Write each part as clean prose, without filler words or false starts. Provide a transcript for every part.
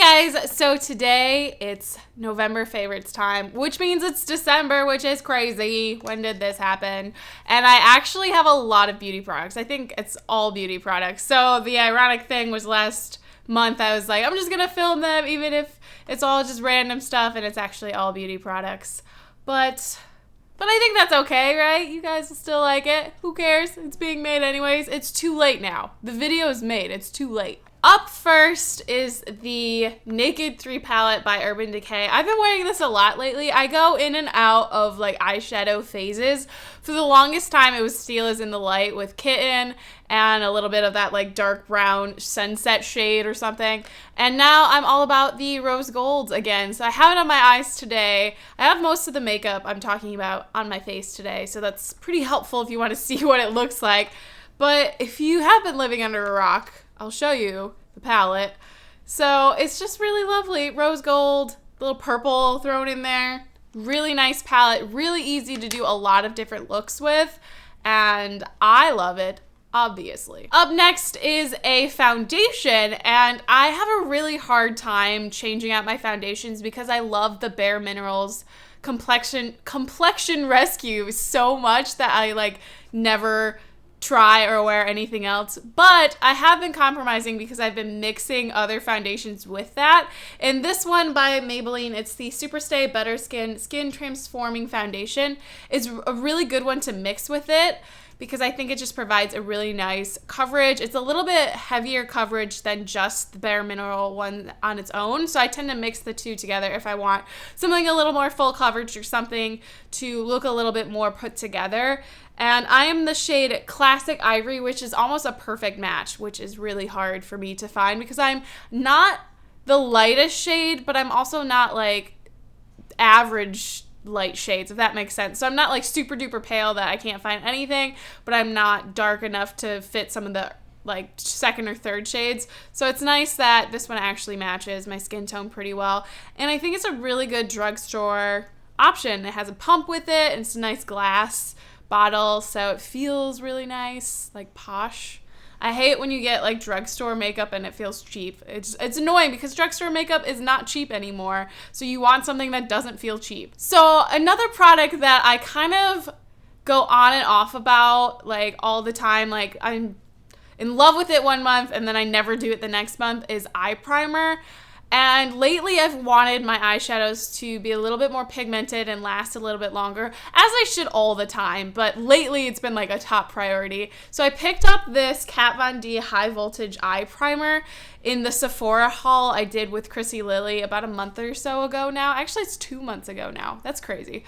guys, so today it's November favorites time, which means it's December, which is crazy. When did this happen? And I actually have a lot of beauty products. I think it's all beauty products. So the ironic thing was last month I was like, I'm just gonna film them even if it's all just random stuff and it's actually all beauty products. But I think that's okay, right? You guys will still like it. Who cares? It's being made anyways. It's too late now. The video is made. It's too late. Up first is the Naked 3 palette by Urban Decay. I've been wearing this a lot lately. I go in and out of like eyeshadow phases. For the longest time, it was Steal Is in the Light with Kitten and a little bit of that like dark brown sunset shade or something. And now I'm all about the rose golds again. So I have it on my eyes today. I have most of the makeup I'm talking about on my face today. So that's pretty helpful if you want to see what it looks like. But if you have been living under a rock, I'll show you the palette. So it's just really lovely. Rose gold, little purple thrown in there. Really nice palette. Really easy to do a lot of different looks with. And I love it, obviously. Up next is a foundation. And I have a really hard time changing out my foundations because I love the Bare Minerals complexion rescue so much that I like never try or wear anything else, but I have been compromising because I've been mixing other foundations with that. And this one by Maybelline, it's the Superstay Better Skin Transforming Foundation. It's a really good one to mix with it because I think it just provides a really nice coverage. It's a little bit heavier coverage than just the Bare Mineral one on its own, so I tend to mix the two together if I want something a little more full coverage or something to look a little bit more put together. And I am the shade Classic Ivory, which is almost a perfect match, which is really hard for me to find because I'm not the lightest shade, but I'm also not like average light shades, if that makes sense. So I'm not like super duper pale that I can't find anything, but I'm not dark enough to fit some of the like second or third shades. So it's nice that this one actually matches my skin tone pretty well. And I think it's a really good drugstore option. It has a pump with it, and it's a nice glass bottle, so it feels really nice, like posh. I hate when you get like drugstore makeup and it feels cheap. It's annoying because drugstore makeup is not cheap anymore, so you want something that doesn't feel cheap. So another product that I kind of go on and off about like all the time, like I'm in love with it one month and then I never do it the next month, is eye primer. And lately I've wanted my eyeshadows to be a little bit more pigmented and last a little bit longer, as I should all the time, but lately it's been like a top priority. So I picked up this Kat Von D High Voltage Eye Primer in the Sephora haul I did with Chrissy Lily about a month or so ago now. Actually, it's 2 months ago now. That's crazy.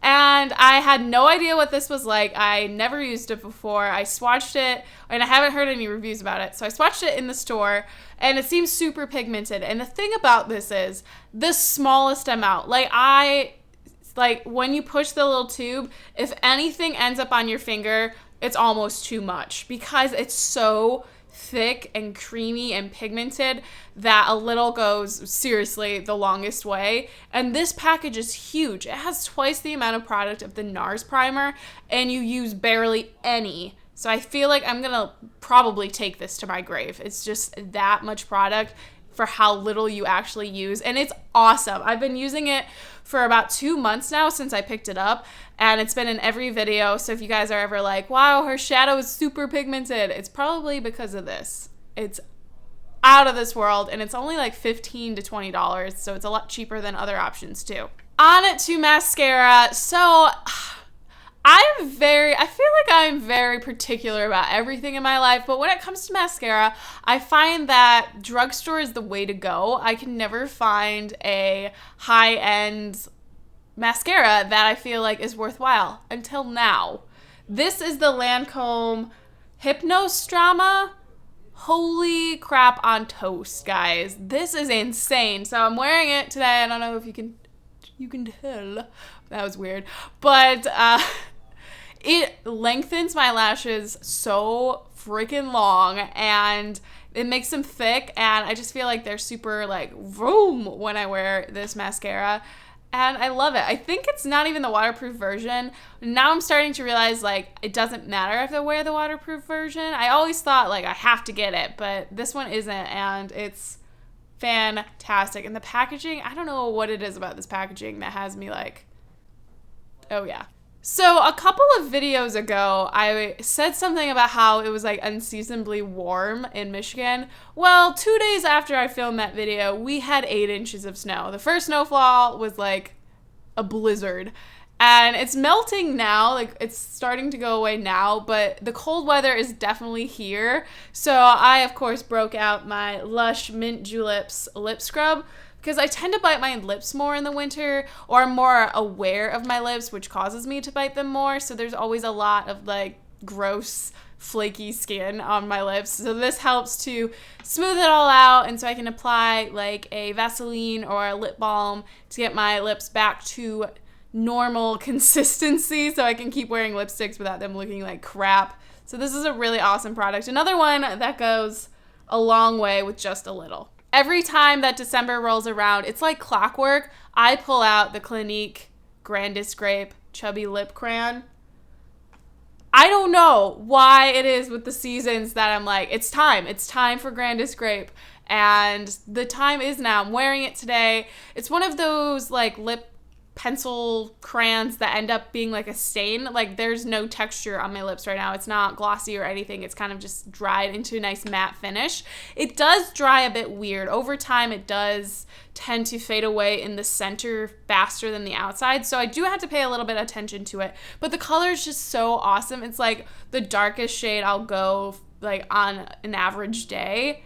And I had no idea what this was like. I never used it before. I swatched it, and I haven't heard any reviews about it. So I swatched it in the store, and it seems super pigmented. And the thing about this is the smallest amount. Like when you push the little tube, if anything ends up on your finger, it's almost too much because it's so thick and creamy and pigmented that a little goes seriously the longest way. And this package is huge. It has twice the amount of product of the NARS primer, and you use barely any. So I feel like I'm gonna probably take this to my grave. It's just that much product for how little you actually use, and it's awesome. I've been using it for about 2 months now since I picked it up, and it's been in every video. So if you guys are ever like, wow, her shadow is super pigmented, it's probably because of this. It's out of this world, and it's only like $15 to $20, so it's a lot cheaper than other options too. On to mascara. So I feel like I'm very particular about everything in my life, but when it comes to mascara, I find that drugstore is the way to go. I can never find a high-end mascara that I feel like is worthwhile until now. This is the Lancome Hypnostrama. Holy crap on toast, guys. This is insane. So I'm wearing it today. I don't know if you can tell. That was weird. But it lengthens my lashes so freaking long, and it makes them thick, and I just feel like they're super like vroom when I wear this mascara, and I love it. I think it's not even the waterproof version. Now I'm starting to realize like it doesn't matter if I wear the waterproof version. I always thought like I have to get it, but this one isn't, and it's fantastic. And the packaging, I don't know what it is about this packaging that has me like, oh yeah. So a couple of videos ago, I said something about how it was like unseasonably warm in Michigan. Well, 2 days after I filmed that video, we had 8 inches of snow. The first snowfall was like a blizzard. And it's melting now, like it's starting to go away now, but the cold weather is definitely here. So I, of course, broke out my Lush Mint Juleps lip scrub because I tend to bite my lips more in the winter, or I'm more aware of my lips, which causes me to bite them more. So there's always a lot of like gross, flaky skin on my lips. So this helps to smooth it all out, and so I can apply like a Vaseline or a lip balm to get my lips back to normal consistency so I can keep wearing lipsticks without them looking like crap. So this is a really awesome product. Another one that goes a long way with just a little. Every time that December rolls around, it's like clockwork. I pull out the Clinique Grandest Grape Chubby Lip Crayon. I don't know why it is with the seasons that I'm like, it's time. It's time for Grandest Grape. And the time is now. I'm wearing it today. It's one of those like lip pencil crayons that end up being like a stain. Like there's no texture on my lips right now. It's not glossy or anything. It's kind of just dried into a nice matte finish. It does dry a bit weird. Over time it does tend to fade away in the center faster than the outside. So I do have to pay a little bit of attention to it. But the color is just so awesome. It's like the darkest shade I'll go like on an average day.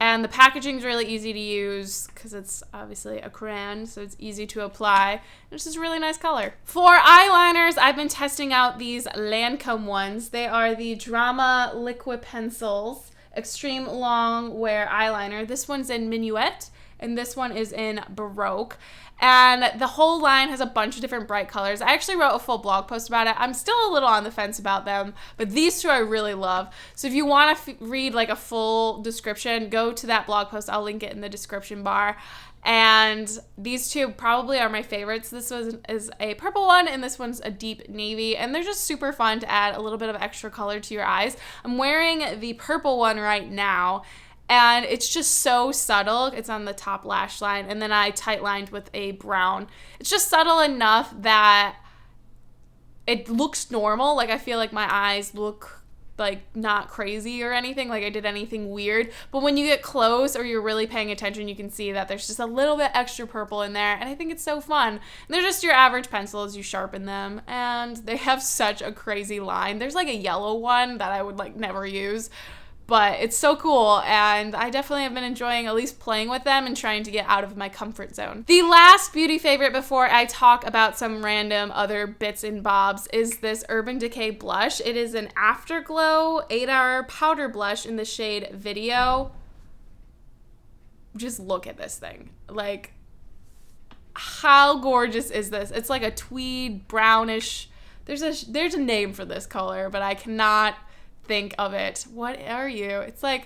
And the packaging is really easy to use because it's obviously a crayon, so it's easy to apply. It's just a really nice color. For eyeliners, I've been testing out these Lancome ones. They are the Drama Liquid Pencils Extreme Long Wear Eyeliner. This one's in Minuet, and this one is in Baroque. And the whole line has a bunch of different bright colors. I actually wrote a full blog post about it. I'm still a little on the fence about them, but these two I really love. So if you want to read like a full description, go to that blog post. I'll link it in the description bar. And these two probably are my favorites. This one is a purple one, and this one's a deep navy. And they're just super fun to add a little bit of extra color to your eyes. I'm wearing the purple one right now. And it's just so subtle. It's on the top lash line. And then I tight lined with a brown. It's just subtle enough that it looks normal. Like I feel like my eyes look like not crazy or anything. Like I did anything weird. But when you get close or you're really paying attention, you can see that there's just a little bit extra purple in there. And I think it's so fun. And they're just your average pencils. You sharpen them. And they have such a crazy line. There's like a yellow one that I would like never use. But it's so cool, and I definitely have been enjoying at least playing with them and trying to get out of my comfort zone. The last beauty favorite before I talk about some random other bits and bobs is this Urban Decay blush. It is an Afterglow 8-hour powder blush in the shade Video. Just look at this thing. Like, how gorgeous is this? It's like a tweed brownish. There's a name for this color, but I cannot think of it. What are you? It's kind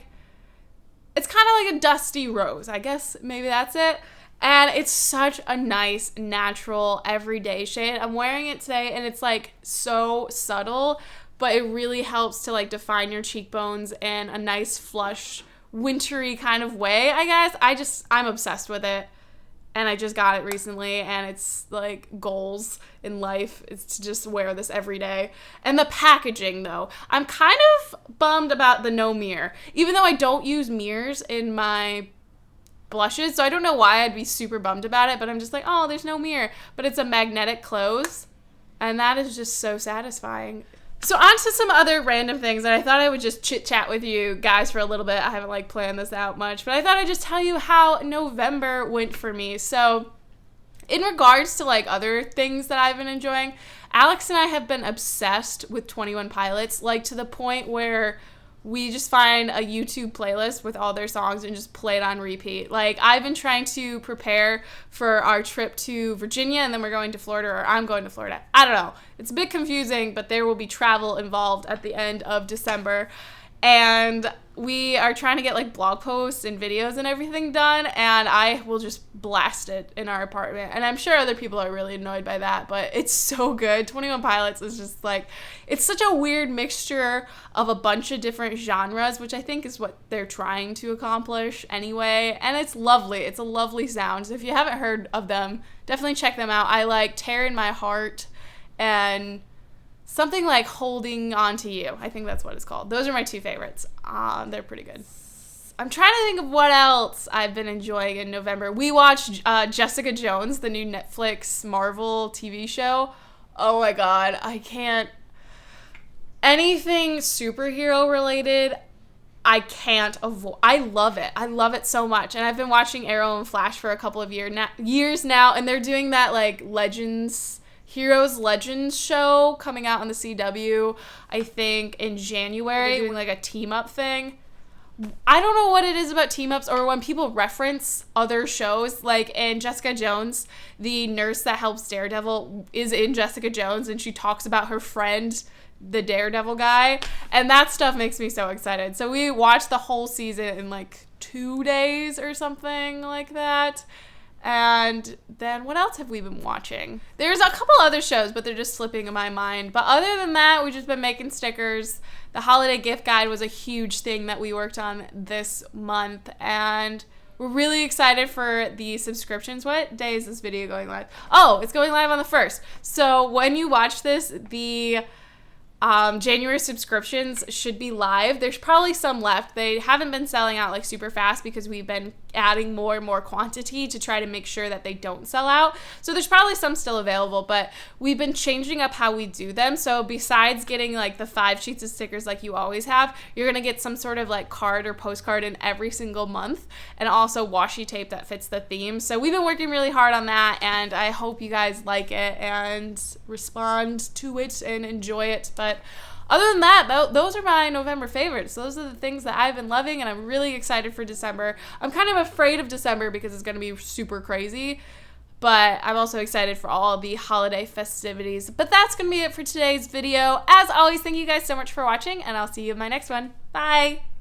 of like a dusty rose. I guess maybe that's it. And it's such a nice, natural, everyday shade. I'm wearing it today, and it's like so subtle, but it really helps to like define your cheekbones in a nice, flush, wintry kind of way, I guess. I'm obsessed with it. And I just got it recently, and it's like goals in life is to just wear this every day. And the packaging, though, I'm kind of bummed about the no mirror. Even though I don't use mirrors in my blushes, so I don't know why I'd be super bummed about it, but I'm just like, oh, there's no mirror. But it's a magnetic close, and that is just so satisfying. So on to some other random things that I thought I would just chit-chat with you guys for a little bit. I haven't like planned this out much, but I thought I'd just tell you how November went for me. So in regards to like other things that I've been enjoying, Alex and I have been obsessed with 21 Pilots, like to the point where we just find a YouTube playlist with all their songs and just play it on repeat. Like, I've been trying to prepare for our trip to Virginia, and then we're going to Florida, or I'm going to Florida. I don't know. It's a bit confusing, but there will be travel involved at the end of December. And we are trying to get like blog posts and videos and everything done, and I will just blast it in our apartment. And I'm sure other people are really annoyed by that, but it's so good. 21 Pilots is just like, it's such a weird mixture of a bunch of different genres, which I think is what they're trying to accomplish anyway. And it's lovely. It's a lovely sound. So if you haven't heard of them, definitely check them out. I like Tear in My Heart and something like Holding On to You. I think that's what it's called. Those are my two favorites. They're pretty good. I'm trying to think of what else I've been enjoying in November. We watched Jessica Jones, the new Netflix Marvel TV show. Oh my god, I can't. Anything superhero related, I can't avoid. I love it. I love it so much. And I've been watching Arrow and Flash for a couple of years now, and they're doing that like Heroes Legends show coming out on the CW, I think, in January. They're doing like a team-up thing. I don't know what it is about team-ups or when people reference other shows. Like in Jessica Jones, the nurse that helps Daredevil is in Jessica Jones, and she talks about her friend, the Daredevil guy. And that stuff makes me so excited. So we watched the whole season in like 2 days or something like that. And then what else have we been watching? There's a couple other shows, but they're just slipping in my mind. But other than that, we've just been making stickers. The holiday gift guide was a huge thing that we worked on this month. And we're really excited for the subscriptions. What day is this video going live? Oh, it's going live on the 1st. So when you watch this, the January subscriptions should be live. There's probably some left. They haven't been selling out like super fast because we've been adding more and more quantity to try to make sure that they don't sell out. So there's probably some still available, but we've been changing up how we do them. So besides getting like the 5 sheets of stickers like you always have, you're going to get some sort of like card or postcard in every single month, and also washi tape that fits the theme. So we've been working really hard on that, and I hope you guys like it and respond to it and enjoy it. But other than that, those are my November favorites. Those are the things that I've been loving, and I'm really excited for December. I'm kind of afraid of December because it's going to be super crazy, but I'm also excited for all the holiday festivities. But that's going to be it for today's video. As always, thank you guys so much for watching, and I'll see you in my next one. Bye!